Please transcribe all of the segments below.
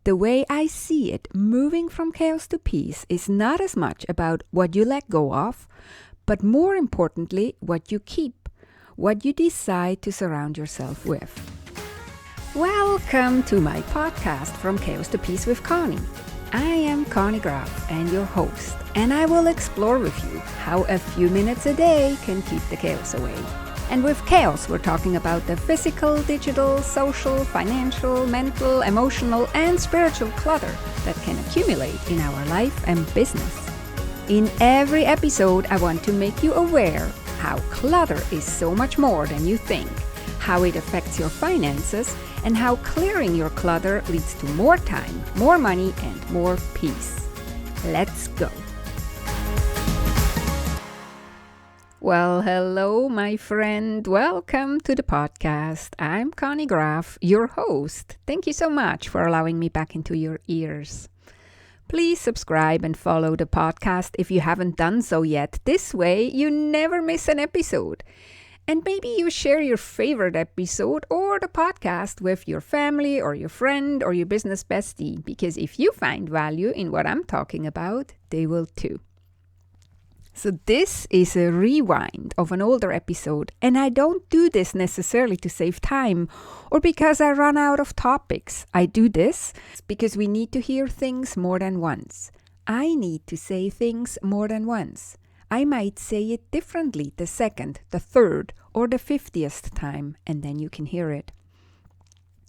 The way I see it, moving from chaos to peace is not as much about what you let go of, but more importantly, what you keep, what you decide to surround yourself with. Welcome to my podcast, From Chaos to Peace with Conny. I am Conny Graf and your host, and I will explore with you how a few minutes a day can keep the chaos away. And with chaos, we're talking about the physical, digital, social, financial, mental, emotional, and spiritual clutter that can accumulate in our life and business. In every episode, I want to make you aware how clutter is so much more than you think, how it affects your finances, and how clearing your clutter leads to more time, more money, and more peace. Let's go. Well, hello, my friend. Welcome to the podcast. I'm Conny Graf, your host. Thank you so much for allowing me back into your ears. Please subscribe and follow the podcast if you haven't done so yet. This way, you never miss an episode. And maybe you share your favorite episode or the podcast with your family or your friend or your business bestie, because if you find value in what I'm talking about, they will too. So this is a rewind of an older episode, and I don't do this necessarily to save time or because I run out of topics. I do this because we need to hear things more than once. I need to say things more than once. I might say it differently the second, the third, or the 50th time, and then you can hear it.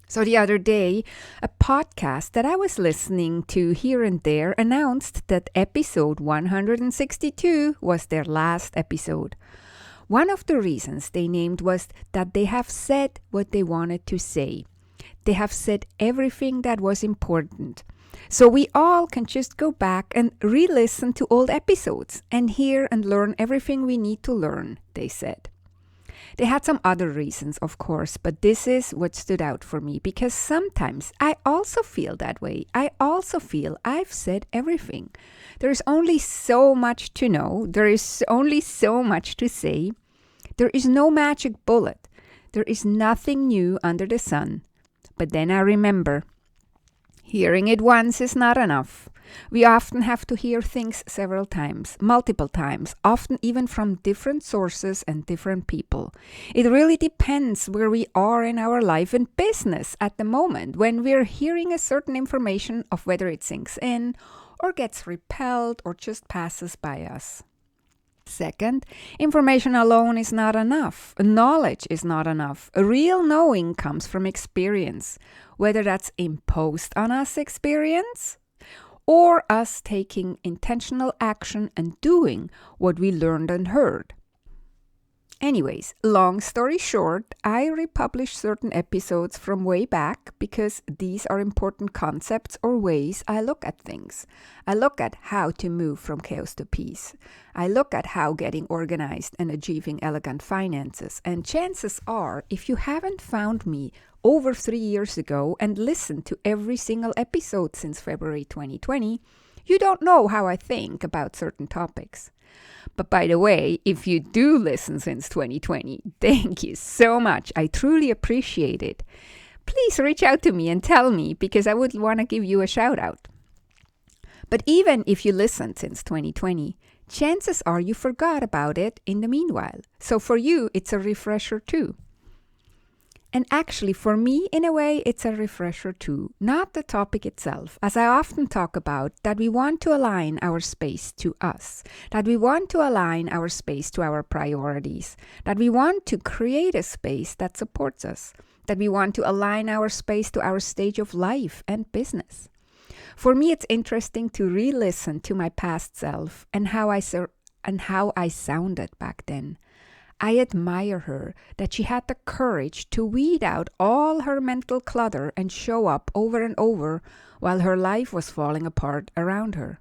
So the other day, a podcast that I was listening to here and there announced that episode 162 was their last episode. One of the reasons they named was that they have said what they wanted to say. They have said everything that was important. So we all can just go back and re-listen to old episodes and hear and learn everything we need to learn, they said. They had some other reasons, of course, but this is what stood out for me because sometimes I also feel that way. I also feel I've said everything. There's only so much to know. There is only so much to say. There is no magic bullet. There is nothing new under the sun. But then I remember, hearing it once is not enough. We often have to hear things several times, multiple times, often even from different sources and different people. It really depends where we are in our life and business at the moment when we're hearing a certain information of whether it sinks in or gets repelled or just passes by us. Second, information alone is not enough. Knowledge is not enough. A real knowing comes from experience, whether that's imposed on us experience or us taking intentional action and doing what we learned and heard. Anyways, long story short, I republish certain episodes from way back because these are important concepts or ways I look at things. I look at how to move from chaos to peace. I look at how getting organized and achieving elegant finances. And chances are, if you haven't found me over 3 years ago and listened to every single episode since February 2020, you don't know how I think about certain topics. But by the way, if you do listen since 2020, thank you so much. I truly appreciate it. Please reach out to me and tell me because I would want to give you a shout out. But even if you listened since 2020, chances are you forgot about it in the meanwhile. So for you, it's a refresher too. And actually, for me, in a way, it's a refresher too, not the topic itself, as I often talk about, that we want to align our space to us, that we want to align our space to our priorities, that we want to create a space that supports us, that we want to align our space to our stage of life and business. For me, it's interesting to re-listen to my past self and how I sounded back then. I admire her that she had the courage to weed out all her mental clutter and show up over and over while her life was falling apart around her.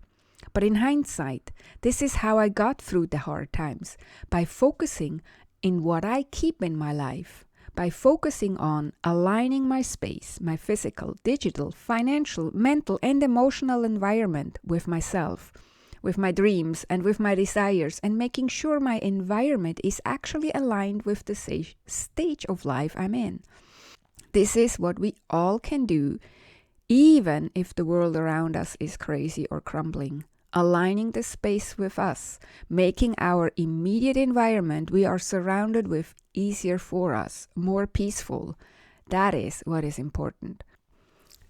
But in hindsight, this is how I got through the hard times, by focusing in what I keep in my life, by focusing on aligning my space, my physical, digital, financial, mental, and emotional environment with myself, with my dreams and with my desires, and making sure my environment is actually aligned with the stage of life I'm in. This is what we all can do even if the world around us is crazy or crumbling. Aligning the space with us, making our immediate environment we are surrounded with easier for us, more peaceful. That is what is important.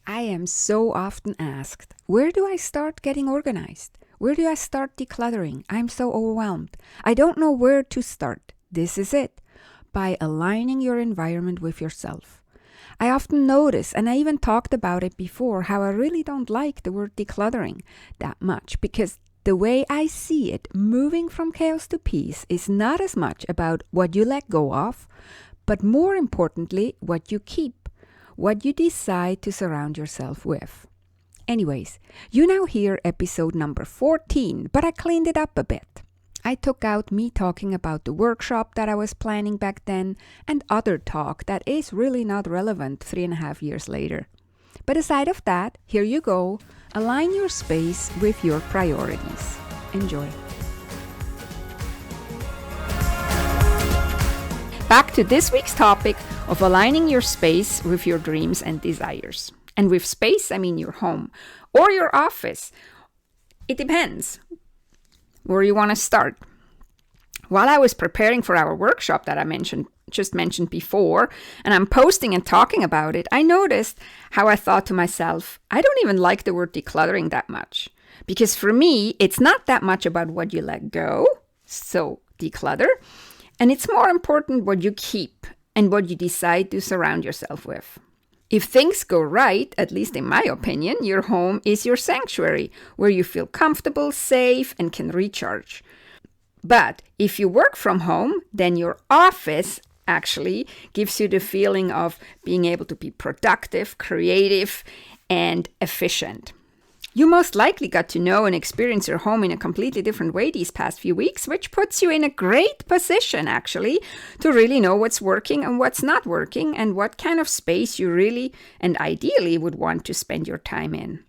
I am so often asked, where do I start getting organized? Where do I start decluttering? I'm so overwhelmed. I don't know where to start. This is it. By aligning your environment with yourself. I often notice, and I even talked about it before, how I really don't like the word decluttering that much, because the way I see it, moving from chaos to peace is not as much about what you let go of, but more importantly, what you keep, what you decide to surround yourself with. Anyways, you now hear episode number 14, but I cleaned it up a bit. I took out me talking about the workshop that I was planning back then and other talk that is really not relevant 3.5 years later. But aside of that, here you go. Align your space with your priorities. Enjoy. Back to this week's topic of aligning your space with your dreams and desires. And with space, I mean your home or your office. It depends where you want to start. While I was preparing for our workshop that I just mentioned before, and I'm posting and talking about it, I noticed how I thought to myself, I don't even like the word decluttering that much. Because for me, it's not that much about what you let go, so declutter, and it's more important what you keep and what you decide to surround yourself with. If things go right, at least in my opinion, your home is your sanctuary where you feel comfortable, safe, and can recharge. But if you work from home, then your office actually gives you the feeling of being able to be productive, creative, and efficient. You most likely got to know and experience your home in a completely different way these past few weeks, which puts you in a great position, actually, to really know what's working and what's not working and what kind of space you really and ideally would want to spend your time in.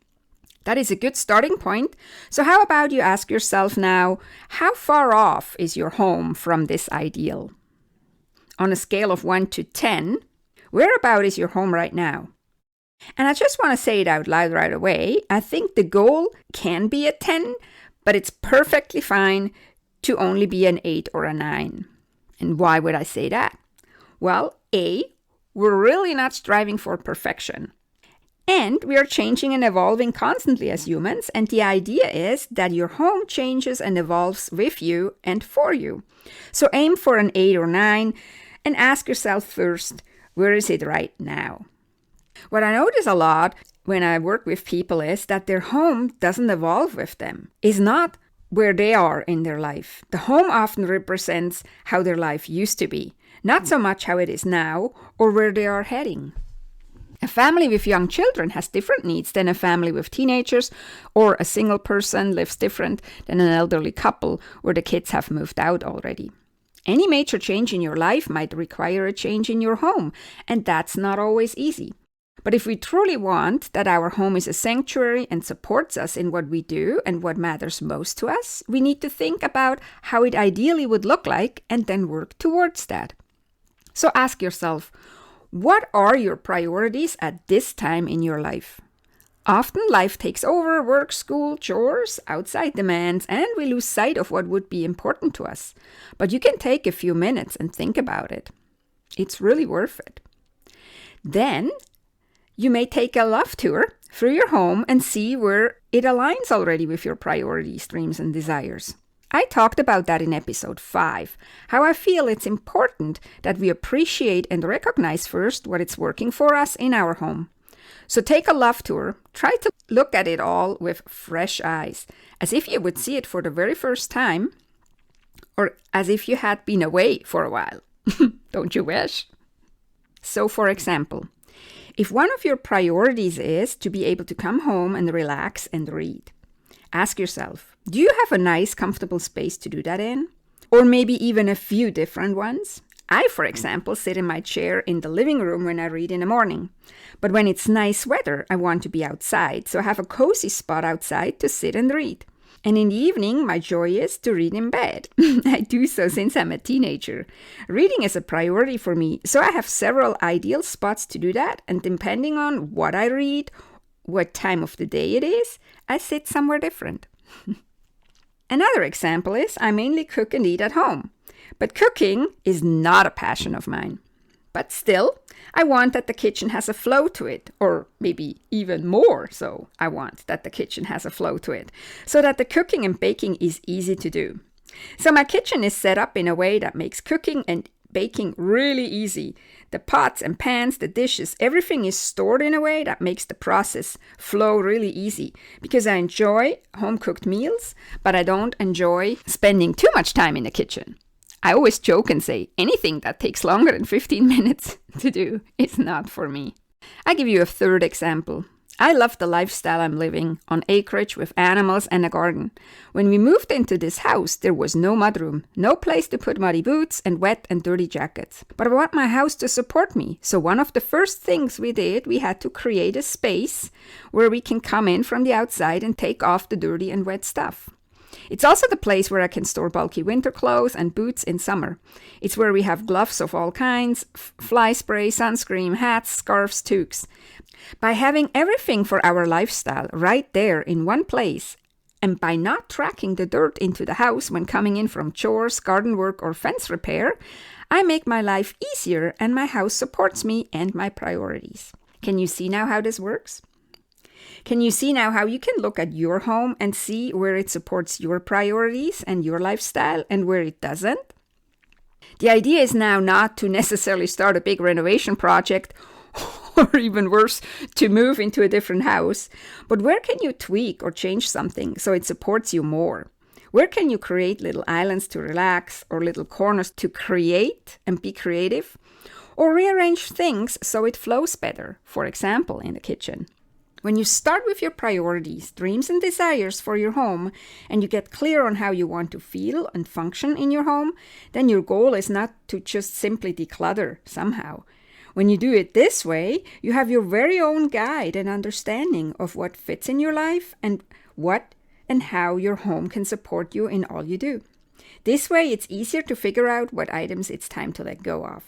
That is a good starting point. So how about you ask yourself now, how far off is your home from this ideal? On a scale of 1 to 10, whereabout is your home right now? And I just want to say it out loud right away. I think the goal can be a 10, but it's perfectly fine to only be an 8 or a 9. And why would I say that? Well, A, we're really not striving for perfection. And we are changing and evolving constantly as humans. And the idea is that your home changes and evolves with you and for you. So aim for an 8 or 9 and ask yourself first, where is it right now? What I notice a lot when I work with people is that their home doesn't evolve with them. It's not where they are in their life. The home often represents how their life used to be, not so much how it is now or where they are heading. A family with young children has different needs than a family with teenagers, or a single person lives different than an elderly couple where the kids have moved out already. Any major change in your life might require a change in your home, and that's not always easy. But if we truly want that our home is a sanctuary and supports us in what we do and what matters most to us, we need to think about how it ideally would look like and then work towards that. So ask yourself, what are your priorities at this time in your life? Often life takes over, work, school, chores, outside demands, and we lose sight of what would be important to us. But you can take a few minutes and think about it. It's really worth it. Then you may take a love tour through your home and see where it aligns already with your priorities, dreams, and desires. I talked about that in episode 5, how I feel it's important that we appreciate and recognize first what is working for us in our home. So take a love tour, try to look at it all with fresh eyes, as if you would see it for the very first time, or as if you had been away for a while. Don't you wish? So for example, if one of your priorities is to be able to come home and relax and read, ask yourself, do you have a nice, comfortable space to do that in? Or maybe even a few different ones? I, for example, sit in my chair in the living room when I read in the morning. But when it's nice weather, I want to be outside, so I have a cozy spot outside to sit and read. And in the evening, my joy is to read in bed. I do so since I'm a teenager. Reading is a priority for me, so I have several ideal spots to do that, and depending on what I read what time of the day it is, I sit somewhere different. Another example is I mainly cook and eat at home. But cooking is not a passion of mine. But still, I want that the kitchen has a flow to it, or maybe even more so I want that the kitchen has a flow to it, so that the cooking and baking is easy to do. So my kitchen is set up in a way that makes cooking and baking really easy. The pots and pans, the dishes, everything is stored in a way that makes the process flow really easy, because I enjoy home-cooked meals, but I don't enjoy spending too much time in the kitchen. I always joke and say anything that takes longer than 15 minutes to do is not for me. I give you a third example. I love the lifestyle I'm living on acreage with animals and a garden. When we moved into this house, there was no mudroom, no place to put muddy boots and wet and dirty jackets. But I want my house to support me. So one of the first things we did, we had to create a space where we can come in from the outside and take off the dirty and wet stuff. It's also the place where I can store bulky winter clothes and boots in summer. It's where we have gloves of all kinds, fly spray, sunscreen, hats, scarves, toques. By having everything for our lifestyle right there in one place, and by not tracking the dirt into the house when coming in from chores, garden work, or fence repair, I make my life easier and my house supports me and my priorities. Can you see now how this works? Can you see now how you can look at your home and see where it supports your priorities and your lifestyle and where it doesn't? The idea is now not to necessarily start a big renovation project or even worse, to move into a different house, but where can you tweak or change something so it supports you more? Where can you create little islands to relax or little corners to create and be creative? Or rearrange things so it flows better, for example, in the kitchen. When you start with your priorities, dreams, and desires for your home, and you get clear on how you want to feel and function in your home, then your goal is not to just simply declutter somehow. When you do it this way, you have your very own guide and understanding of what fits in your life and what and how your home can support you in all you do. This way, it's easier to figure out what items it's time to let go of.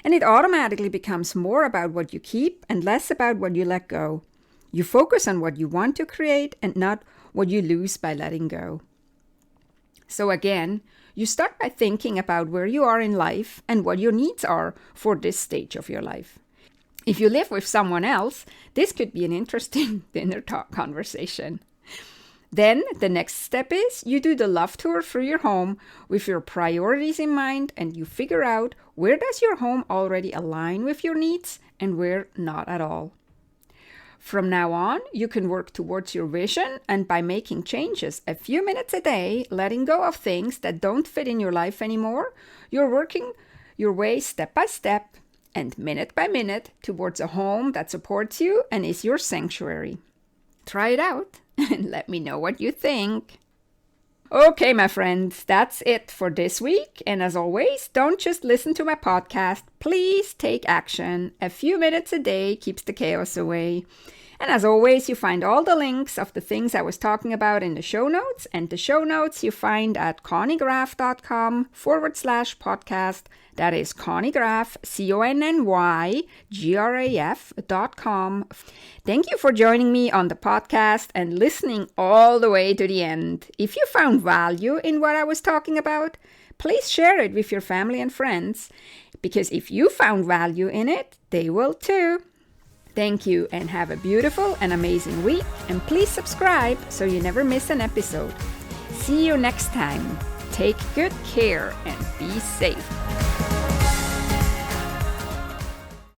And it automatically becomes more about what you keep and less about what you let go. You focus on what you want to create and not what you lose by letting go. So again, you start by thinking about where you are in life and what your needs are for this stage of your life. If you live with someone else, this could be an interesting dinner talk conversation. Then the next step is you do the love tour through your home with your priorities in mind, and you figure out where does your home already align with your needs and where not at all. From now on, you can work towards your vision, and by making changes a few minutes a day, letting go of things that don't fit in your life anymore, you're working your way step by step and minute by minute towards a home that supports you and is your sanctuary. Try it out and let me know what you think. Okay, my friends, that's it for this week. And as always, don't just listen to my podcast. Please take action. A few minutes a day keeps the chaos away. And as always, you find all the links of the things I was talking about in the show notes. And the show notes you find at connygraf.com/podcast. That is Conny Graf, ConnyGraf.com. Thank you for joining me on the podcast and listening all the way to the end. If you found value in what I was talking about, please share it with your family and friends, because if you found value in it, they will too. Thank you, and have a beautiful and amazing week, and please subscribe so you never miss an episode. See you next time. Take good care and be safe.